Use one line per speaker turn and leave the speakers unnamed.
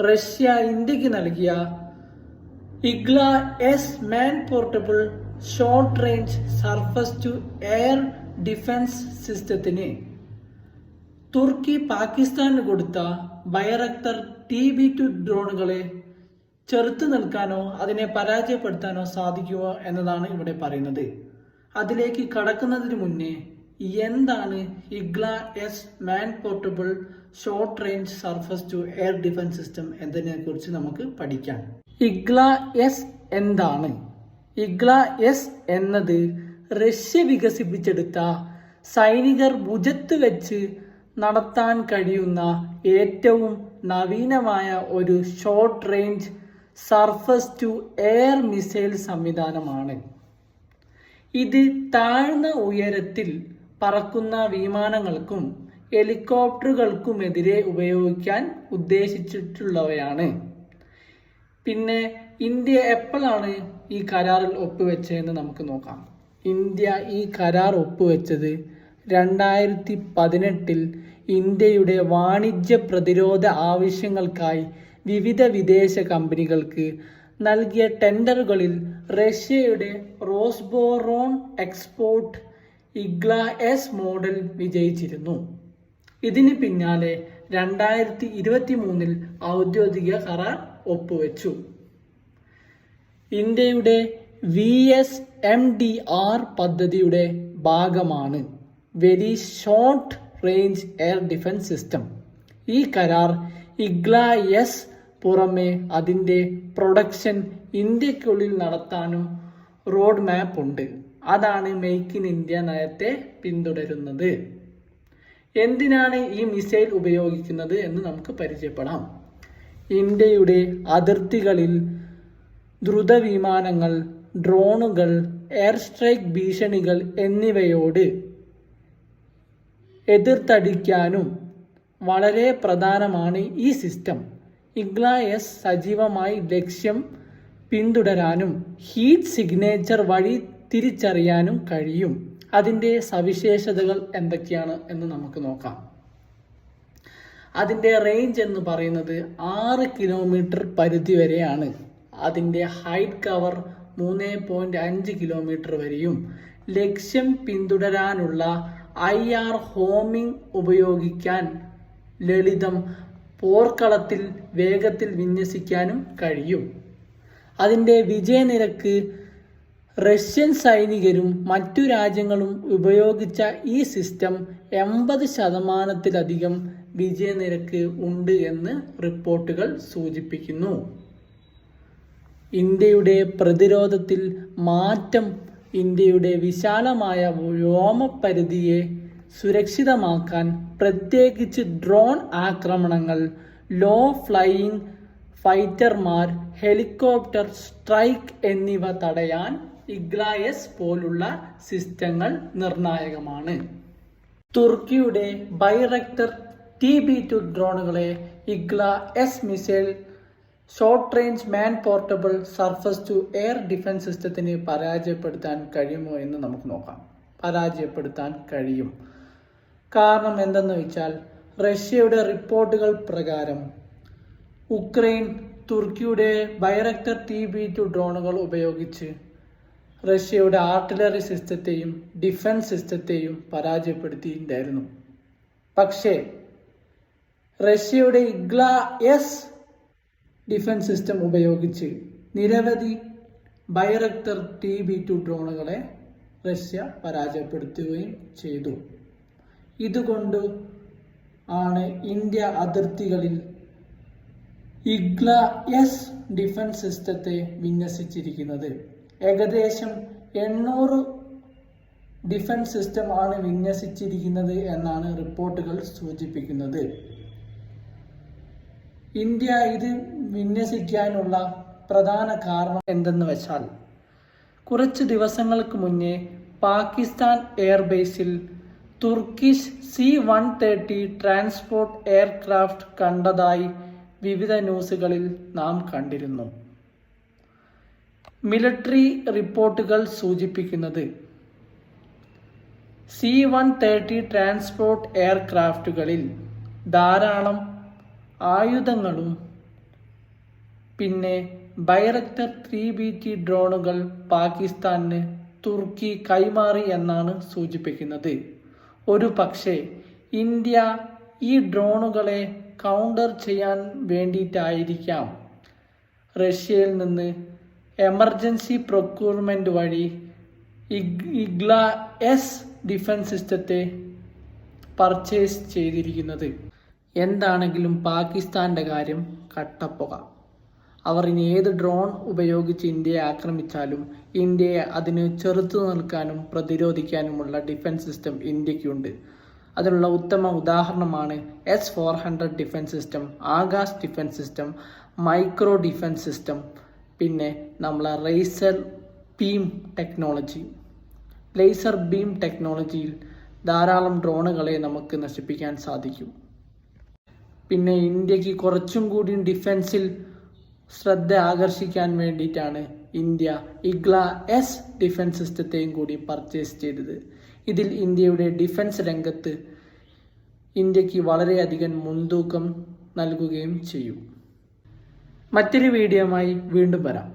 Russia ഇന്ത്യക്ക് നൽകിയ Igla S man portable short range surface to air defence സിസ്റ്റത്തിന് തുർക്കി പാകിസ്ഥാന് കൊടുത്ത ബൈറക്ടർ TB2 ഡ്രോണുകളെ ചെറുത്തു നിൽക്കാനോ അതിനെ പരാജയപ്പെടുത്താനോ സാധിക്കുമോ എന്നതാണ് ഇവിടെ പറയുന്നത്. അതിലേക്ക് കടക്കുന്നതിന് മുന്നേ എന്താണ് Igla S man portable short range surface to air defence system എന്നതിനെ കുറിച്ച് നമുക്ക് പഠിക്കാം. ഇഗ്ല എസ് എന്താണ്? ഇഗ്ല എസ് എന്നത് റഷ്യ വികസിപ്പിച്ചെടുത്ത സൈനികർ ഭുജത്ത് വെച്ച് നടത്താൻ കഴിയുന്ന ഏറ്റവും നവീനമായ ഒരു short range surface to air missile സംവിധാനമാണ്. ഇത് താഴ്ന്ന ഉയരത്തിൽ പറക്കുന്ന വിമാനങ്ങൾക്കും ഹെലികോപ്റ്ററുകൾക്കുമെതിരെ ഉപയോഗിക്കാൻ ഉദ്ദേശിച്ചിട്ടുള്ളവയാണ്. പിന്നെ ഇന്ത്യ എപ്പോഴാണ് ഈ കരാറിൽ ഒപ്പുവെച്ചതെന്ന് നമുക്ക് നോക്കാം. ഇന്ത്യ ഈ കരാർ ഒപ്പുവെച്ചത് 2018 ഇന്ത്യയുടെ വാണിജ്യ പ്രതിരോധ ആവശ്യങ്ങൾക്കായി വിവിധ വിദേശ കമ്പനികൾക്ക് നൽകിയ ടെൻഡറുകളിൽ റഷ്യയുടെ റോസ്ബോറോൺ എക്സ്പോർട്ട് ഇഗ്ല എസ് മോഡൽ വിജയിച്ചിരുന്നു. ഇതിന് പിന്നാലെ 2023 ഔദ്യോഗിക കരാർ ഒപ്പുവെച്ചു. ഇന്ത്യയുടെ VSMDR പദ്ധതിയുടെ ഭാഗമാണ് very short range air defence system. ഈ കരാർ ഇഗ്ല എസ് പുറമെ അതിൻ്റെ പ്രൊഡക്ഷൻ ഇന്ത്യക്കുള്ളിൽ നടത്താനും റോഡ് മാപ്പ് ഉണ്ട്. അതാണ് മെയ്ക്ക് ഇൻ ഇന്ത്യ നയത്തെ പിന്തുടരുന്നത്. എന്തിനാണ് ഈ മിസൈൽ ഉപയോഗിക്കുന്നത് എന്ന് നമുക്ക് പരിചയപ്പെടാം. ഇന്ത്യയുടെ അതിർത്തികളിൽ ദ്രുത വിമാനങ്ങൾ, ഡ്രോണുകൾ, എയർ സ്ട്രൈക്ക് ഭീഷണികൾ എന്നിവയോട് എതിർത്തടിക്കാനും വളരെ പ്രധാനമാണ് ഈ സിസ്റ്റം. ഇഗ്ല എസ് സജീവമായി ലക്ഷ്യം പിന്തുടരാനും ഹീറ്റ് സിഗ്നേച്ചർ വഴി തിരിച്ചറിയാനും കഴിയും. അതിൻ്റെ സവിശേഷതകൾ എന്തൊക്കെയാണ് എന്ന് നമുക്ക് നോക്കാം. അതിൻ്റെ റേഞ്ച് എന്ന് പറയുന്നത് 6 കിലോമീറ്റർ പരിധി വരെയാണ്. അതിൻ്റെ ഹൈറ്റ് കവർ 3.5 കിലോമീറ്റർ വരെയും ലക്ഷ്യം പിന്തുടരാനുള്ള IR ഹോമിംഗ് ഉപയോഗിക്കാൻ ലളിതം, പോർക്കളത്തിൽ വേഗത്തിൽ വിന്യസിക്കാനും കഴിയും. അതിൻ്റെ വിജയനിരക്ക് റഷ്യൻ സൈനികരും മറ്റു രാജ്യങ്ങളും ഉപയോഗിച്ച ഈ സിസ്റ്റം 80% വിജയനിരക്ക് ഉണ്ട് എന്ന് റിപ്പോർട്ടുകൾ സൂചിപ്പിക്കുന്നു. ഇന്ത്യയുടെ പ്രതിരോധത്തിൽ മാറ്റം ഇന്ത്യയുടെ വിശാലമായ വ്യോമപരിധിയെ സുരക്ഷിതമാക്കാൻ, പ്രത്യേകിച്ച് ഡ്രോൺ ആക്രമണങ്ങൾ, ലോ ഫ്ലൈയിങ് ഫൈറ്റർമാർ, ഹെലികോപ്റ്റർ സ്ട്രൈക്ക് എന്നിവ തടയാൻ ഇഗ്ല എസ് പോലുള്ള സിസ്റ്റങ്ങൾ നിർണായകമാണ്. തുർക്കിയുടെ ബൈറക്ടർ TB2 ഡ്രോണുകളെ Igla S missile short range man portable surface to air defence സിസ്റ്റത്തിന് പരാജയപ്പെടുത്താൻ കഴിയുമോ എന്ന് നമുക്ക് നോക്കാം. പരാജയപ്പെടുത്താൻ കഴിയും. കാരണം എന്തെന്ന് വെച്ചാൽ, റഷ്യയുടെ റിപ്പോർട്ടുകൾ പ്രകാരം ഉക്രൈൻ തുർക്കിയുടെ ബൈറക്ടർ TB2 ഡ്രോണുകൾ ഉപയോഗിച്ച് റഷ്യയുടെ ആർട്ടിലറി സിസ്റ്റത്തെയും ഡിഫൻസ് സിസ്റ്റത്തെയും പരാജയപ്പെടുത്തിയിട്ടുണ്ടായിരുന്നു. പക്ഷേ റഷ്യയുടെ ഇഗ്ല എസ് ഡിഫൻസ് സിസ്റ്റം ഉപയോഗിച്ച് നിരവധി ബൈറക്ടർ TB2 ഡ്രോണുകളെ റഷ്യ പരാജയപ്പെടുത്തുകയും ചെയ്തു. ഇതുകൊണ്ട് ആണ് ഇന്ത്യ അതിർത്തികളിൽ ഇഗ്ല എസ് ഡിഫൻസ് സിസ്റ്റത്തെ വിന്യസിച്ചിരിക്കുന്നത്. ഏകദേശം 800 ഡിഫൻസ് സിസ്റ്റം ആണ് വിന്യസിച്ചിരിക്കുന്നത് എന്നാണ് റിപ്പോർട്ടുകൾ സൂചിപ്പിക്കുന്നത്. ഇന്ത്യ ഇത് വിന്യസിക്കാനുള്ള പ്രധാന കാരണം എന്തെന്ന് വെച്ചാൽ, കുറച്ച് ദിവസങ്ങൾക്ക് മുന്നേ പാകിസ്ഥാൻ എയർബേസിൽ തുർക്കിഷ് C-130 ട്രാൻസ്പോർട്ട് എയർക്രാഫ്റ്റ് കണ്ടതായി വിവിധ ന്യൂസുകളിൽ നാം കണ്ടിരുന്നു. മിലിറ്ററി റിപ്പോർട്ടുകൾ സൂചിപ്പിക്കുന്നത് C-130 ട്രാൻസ്പോർട്ട് എയർക്രാഫ്റ്റുകളിൽ ധാരാളം ആയുധങ്ങളും പിന്നെ ബൈറക്ടർ 3BT ഡ്രോണുകൾ പാകിസ്ഥാന് തുർക്കി കൈമാറി എന്നാണ് സൂചിപ്പിക്കുന്നത്. ഒരു പക്ഷേ ഇന്ത്യ ഈ ഡ്രോണുകളെ കൗണ്ടർ ചെയ്യാൻ വേണ്ടിയിട്ടായിരിക്കാം റഷ്യയിൽ നിന്ന് എമർജൻസി പ്രൊക്യൂർമെന്റ് വഴി ഇഗ്ല-എസ് ഡിഫൻസ് സിസ്റ്റത്തെ പർച്ചേസ് ചെയ്തിരിക്കുന്നത്. എന്താണെങ്കിലും പാകിസ്ഥാന്റെ കാര്യം കട്ടപ്പുക. അവർ ഇനി ഏത് ഡ്രോൺ ഉപയോഗിച്ച് ഇന്ത്യയെ ആക്രമിച്ചാലും ഇന്ത്യയെ അതിന് ചെറുത്തു നിൽക്കാനും പ്രതിരോധിക്കാനുമുള്ള ഡിഫൻസ് സിസ്റ്റം ഇന്ത്യക്കുണ്ട്. അതിനുള്ള ഉത്തമ ഉദാഹരണമാണ് S-400 defence system, Akash defence system, micro defence system, പിന്നെ നമ്മളെ ലേസർ ബീം ടെക്നോളജിയിൽ ധാരാളം ഡ്രോണുകളെ നമുക്ക് നശിപ്പിക്കാൻ സാധിക്കും. പിന്നെ ഇന്ത്യക്ക് കുറച്ചും കൂടി ഡിഫൻസിൽ ശ്രദ്ധ ആകർഷിക്കാൻ വേണ്ടിയിട്ടാണ് ഇന്ത്യ ഇഗ്ല-എസ് ഡിഫൻസ് സിസ്റ്റത്തെയും കൂടി പർച്ചേസ് ചെയ്തത്. ഇതിൽ ഇന്ത്യയുടെ ഡിഫൻസ് രംഗത്ത് ഇന്ത്യക്ക് വളരെയധികം മുൻതൂക്കം നൽകുകയും ചെയ്യും. മറ്റൊരു വീഡിയോയുമായി വീണ്ടും വരാം.